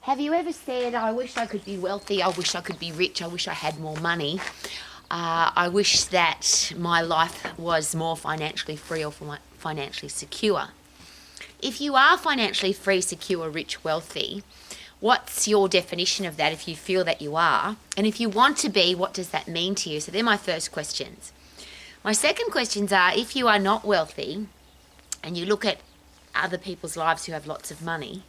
Have you ever said, I wish I could be wealthy, I wish I could be rich, I wish I had more money, I wish that my life was more financially free or financially secure? If you are financially free, secure, rich, wealthy, what's your definition of that if you feel that you are? And if you want to be, what does that mean to you? So they're my first questions. My second questions are, if you are not wealthy and you look at other people's lives who have lots of money,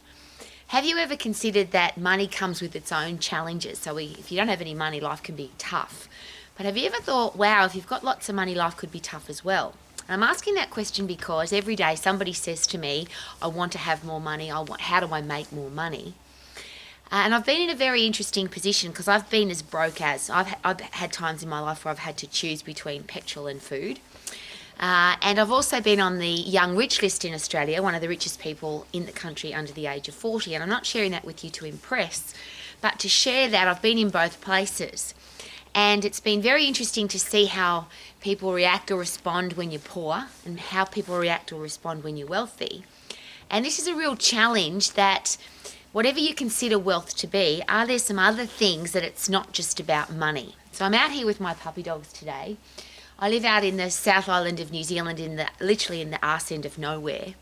have you ever considered that money comes with its own challenges? So if you don't have any money, life can be tough. But have you ever thought, wow, if you've got lots of money, life could be tough as well? And I'm asking that question because every day somebody says to me, I want to have more money. How do I make more money? And I've been in a very interesting position because I've been as broke as. I've had times in my life where I've had to choose between petrol and food. And I've also been on the Young Rich list in Australia, one of the richest people in the country under the age of 40. And I'm not sharing that with you to impress, but to share that I've been in both places. And it's been very interesting to see how people react or respond when you're poor and how people react or respond when you're wealthy. And this is a real challenge that whatever you consider wealth to be, are there some other things that it's not just about money? So I'm out here with my puppy dogs today. I live out in the South Island of New Zealand, literally in the arse end of nowhere.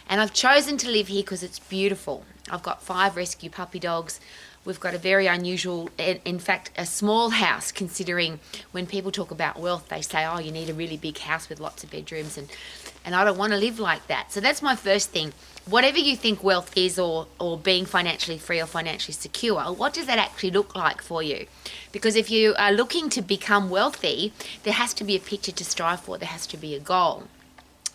And I've chosen to live here because it's beautiful. I've got 5 rescue puppy dogs. We've got a very unusual, in fact, a small house, considering when people talk about wealth, they say, oh, you need a really big house with lots of bedrooms, and I don't want to live like that. So that's my first thing. Whatever you think wealth is, or being financially free or financially secure, what does that actually look like for you? Because if you are looking to become wealthy, there has to be a picture to strive for. There has to be a goal.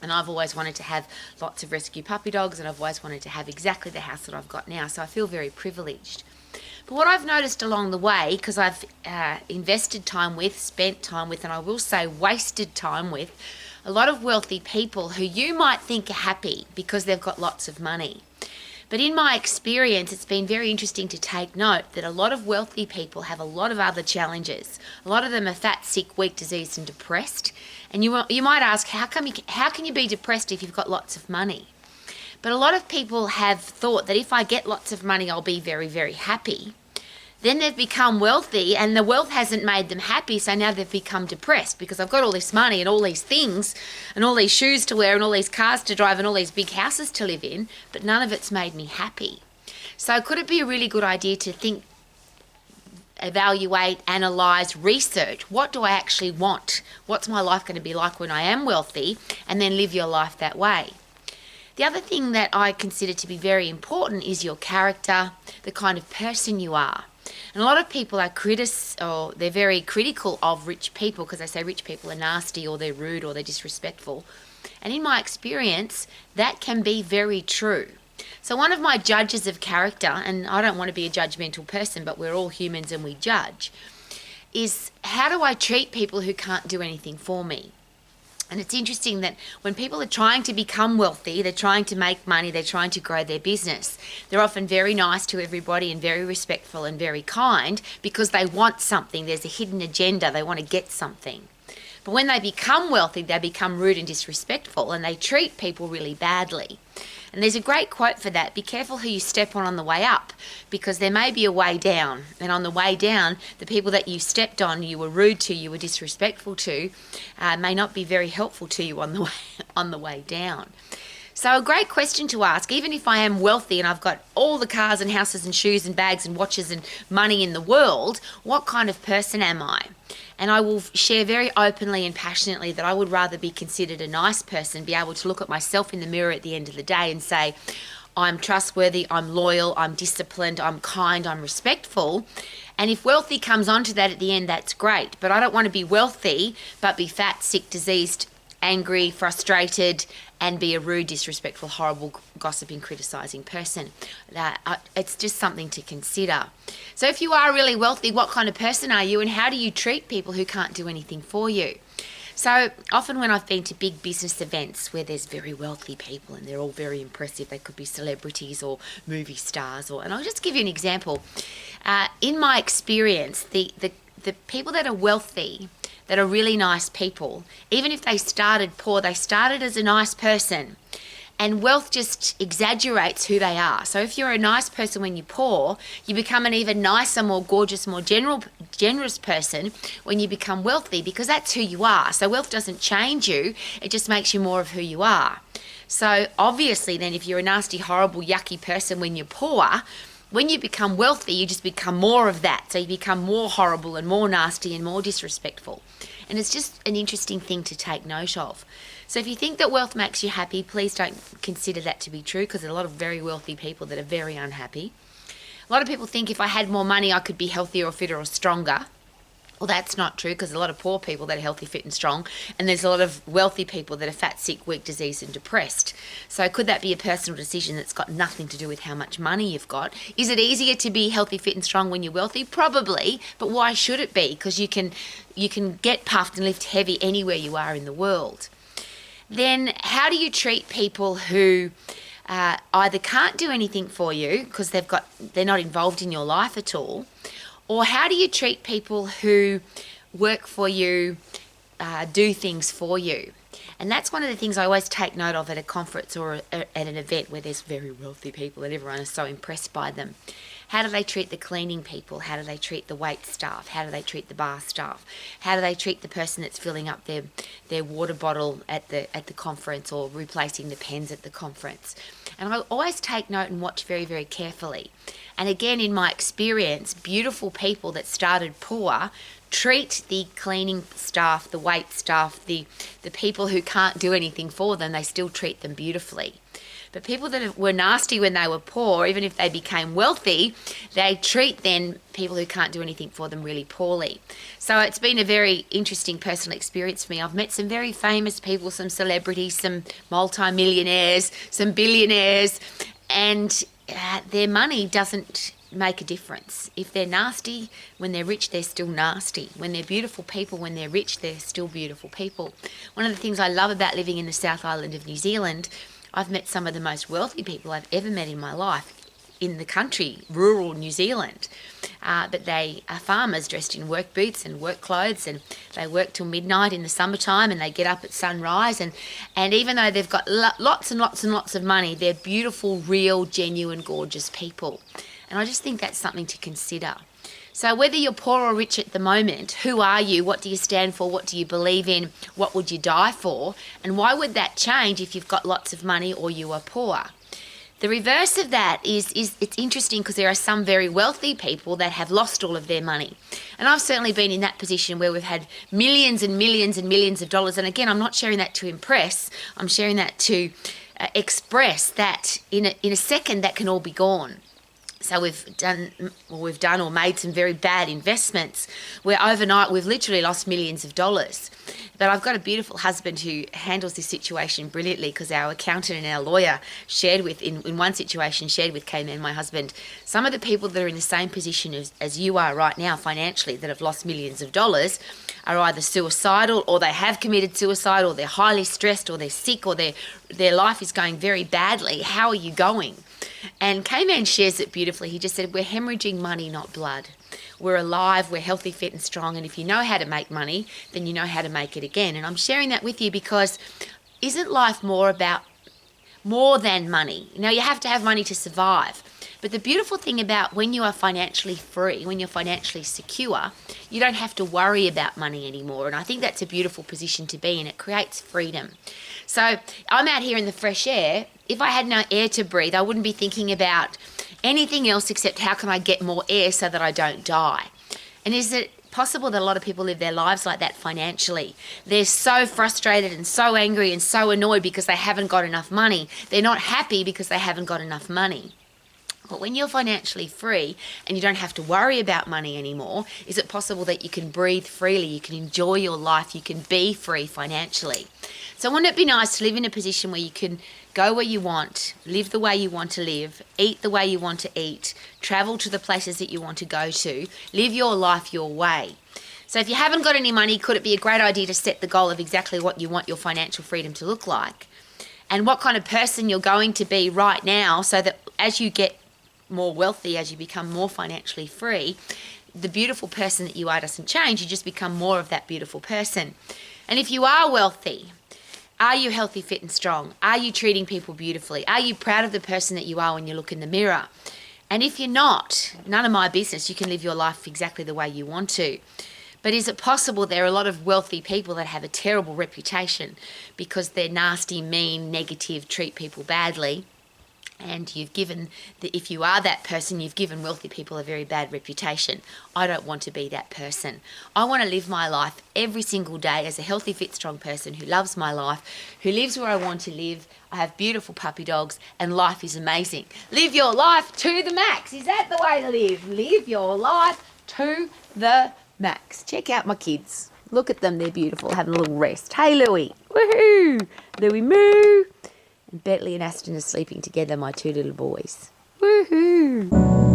And I've always wanted to have lots of rescue puppy dogs, and I've always wanted to have exactly the house that I've got now. So I feel very privileged. But what I've noticed along the way, because I've invested time with, spent time with, and I will say wasted time with, a lot of wealthy people who you might think are happy because they've got lots of money. But in my experience, it's been very interesting to take note that a lot of wealthy people have a lot of other challenges. A lot of them are fat, sick, weak, diseased, and depressed. And you might ask, how can you be depressed if you've got lots of money? But a lot of people have thought that if I get lots of money, I'll be very, very happy. Then they've become wealthy and the wealth hasn't made them happy, so now they've become depressed because I've got all this money and all these things and all these shoes to wear and all these cars to drive and all these big houses to live in, but none of it's made me happy. So could it be a really good idea to think, evaluate, analyse, research, what do I actually want? What's my life going to be like when I am wealthy? And then live your life that way. The other thing that I consider to be very important is your character, the kind of person you are. And a lot of people are they're very critical of rich people because they say rich people are nasty or they're rude or they're disrespectful. And in my experience, that can be very true. So one of my judges of character, and I don't want to be a judgmental person, but we're all humans and we judge, is how do I treat people who can't do anything for me? And it's interesting that when people are trying to become wealthy, they're trying to make money, they're trying to grow their business, they're often very nice to everybody and very respectful and very kind because they want something. There's a hidden agenda. They want to get something. But when they become wealthy, they become rude and disrespectful and they treat people really badly. And there's a great quote for that. Be careful who you step on the way up, because there may be a way down. And on the way down, the people that you stepped on, you were rude to, you were disrespectful to, may not be very helpful to you on the way down. So a great question to ask, even if I am wealthy and I've got all the cars and houses and shoes and bags and watches and money in the world, what kind of person am I? And I will share very openly and passionately that I would rather be considered a nice person, be able to look at myself in the mirror at the end of the day and say, I'm trustworthy, I'm loyal, I'm disciplined, I'm kind, I'm respectful. And if wealthy comes onto that at the end, that's great. But I don't want to be wealthy, but be fat, sick, diseased, angry, frustrated, and be a rude, disrespectful, horrible, gossiping, criticising person. It's just something to consider. So if you are really wealthy, what kind of person are you and how do you treat people who can't do anything for you? So often when I've been to big business events where there's very wealthy people and they're all very impressive, they could be celebrities or movie stars, and I'll just give you an example. In my experience, the people that are wealthy, that are really nice people, even if they started poor, they started as a nice person. And wealth just exaggerates who they are. So if you're a nice person when you're poor, you become an even nicer, more gorgeous, more generous person when you become wealthy, because that's who you are. So wealth doesn't change you, it just makes you more of who you are. So obviously then, if you're a nasty, horrible, yucky person when you're poor, when you become wealthy, you just become more of that. So you become more horrible and more nasty and more disrespectful. And it's just an interesting thing to take note of. So if you think that wealth makes you happy, please don't consider that to be true, because there are a lot of very wealthy people that are very unhappy. A lot of people think if I had more money, I could be healthier or fitter or stronger. Well, that's not true, because there's a lot of poor people that are healthy, fit and strong, and there's a lot of wealthy people that are fat, sick, weak, diseased and depressed. So could that be a personal decision that's got nothing to do with how much money you've got? Is it easier to be healthy, fit and strong when you're wealthy? Probably, but why should it be? Because you can get puffed and lift heavy anywhere you are in the world. Then how do you treat people who either can't do anything for you because they're not involved in your life at all, or how do you treat people who work for you, do things for you? And that's one of the things I always take note of at a conference or at an event where there's very wealthy people and everyone is so impressed by them. How do they treat the cleaning people? How do they treat the wait staff? How do they treat the bar staff? How do they treat the person that's filling up their water bottle at the conference, or replacing the pens at the conference? And I always take note and watch very, very carefully. And again, in my experience, beautiful people that started poor treat the cleaning staff, the wait staff, the people who can't do anything for them, they still treat them beautifully. But people that were nasty when they were poor, even if they became wealthy, they treat then people who can't do anything for them really poorly. So it's been a very interesting personal experience for me. I've met some very famous people, some celebrities, some multi-millionaires, some billionaires, and their money doesn't make a difference. If they're nasty when they're rich, they're still nasty. When they're beautiful people, when they're rich, they're still beautiful people. One of the things I love about living in the South Island of New Zealand, I've met some of the most wealthy people I've ever met in my life in the country, rural New Zealand. But they are farmers dressed in work boots and work clothes, and they work till midnight in the summertime, and they get up at sunrise. And even though they've got lots and lots and lots of money, they're beautiful, real, genuine, gorgeous people. And I just think that's something to consider. So whether you're poor or rich at the moment, who are you? What do you stand for? What do you believe in? What would you die for? And why would that change if you've got lots of money or you are poor? The reverse of that is it's interesting, because there are some very wealthy people that have lost all of their money. And I've certainly been in that position where we've had millions and millions and millions of dollars. And again, I'm not sharing that to impress. I'm sharing that to express that in a second that can all be gone. So we've done or made some very bad investments where overnight we've literally lost millions of dollars. But I've got a beautiful husband who handles this situation brilliantly, because our accountant and our lawyer shared with, in one situation, shared with Cayman, my husband, some of the people that are in the same position as you are right now financially, that have lost millions of dollars, are either suicidal, or they have committed suicide, or they're highly stressed, or they're sick, or their life is going very badly. How are you going? And Cayman shares it beautifully. He just said, we're hemorrhaging money, not blood. We're alive, we're healthy, fit and strong. And if you know how to make money, then you know how to make it again. And I'm sharing that with you because isn't life more than money? You know, you have to have money to survive. But the beautiful thing about when you are financially free, when you're financially secure, you don't have to worry about money anymore. And I think that's a beautiful position to be in. It creates freedom. So I'm out here in the fresh air. If I had no air to breathe, I wouldn't be thinking about anything else except how can I get more air so that I don't die. And is it possible that a lot of people live their lives like that financially? They're so frustrated and so angry and so annoyed because they haven't got enough money. They're not happy because they haven't got enough money. But when you're financially free and you don't have to worry about money anymore, is it possible that you can breathe freely, you can enjoy your life, you can be free financially? So wouldn't it be nice to live in a position where you can go where you want, live the way you want to live, eat the way you want to eat, travel to the places that you want to go to, live your life your way? So if you haven't got any money, could it be a great idea to set the goal of exactly what you want your financial freedom to look like? And what kind of person you're going to be right now, so that as you get more wealthy, as you become more financially free, the beautiful person that you are doesn't change. You just become more of that beautiful person. And if you are wealthy, Are you healthy, fit and strong? Are you treating people beautifully? Are you proud of the person that you are when you look in the mirror? And if you're not, none of my business. You can live your life exactly the way you want to. But is it possible there are a lot of wealthy people that have a terrible reputation because they're nasty, mean, negative, treat people badly? And if you are that person, you've given wealthy people a very bad reputation. I don't want to be that person. I want to live my life every single day as a healthy, fit, strong person who loves my life, who lives where I want to live. I have beautiful puppy dogs and life is amazing. Live your life to the max. Is that the way to live? Live your life to the max. Check out my kids. Look at them. They're beautiful. Having a little rest. Hey, Louie. Woohoo. Louie moo. And Bentley and Aston are sleeping together, my two little boys. Woohoo!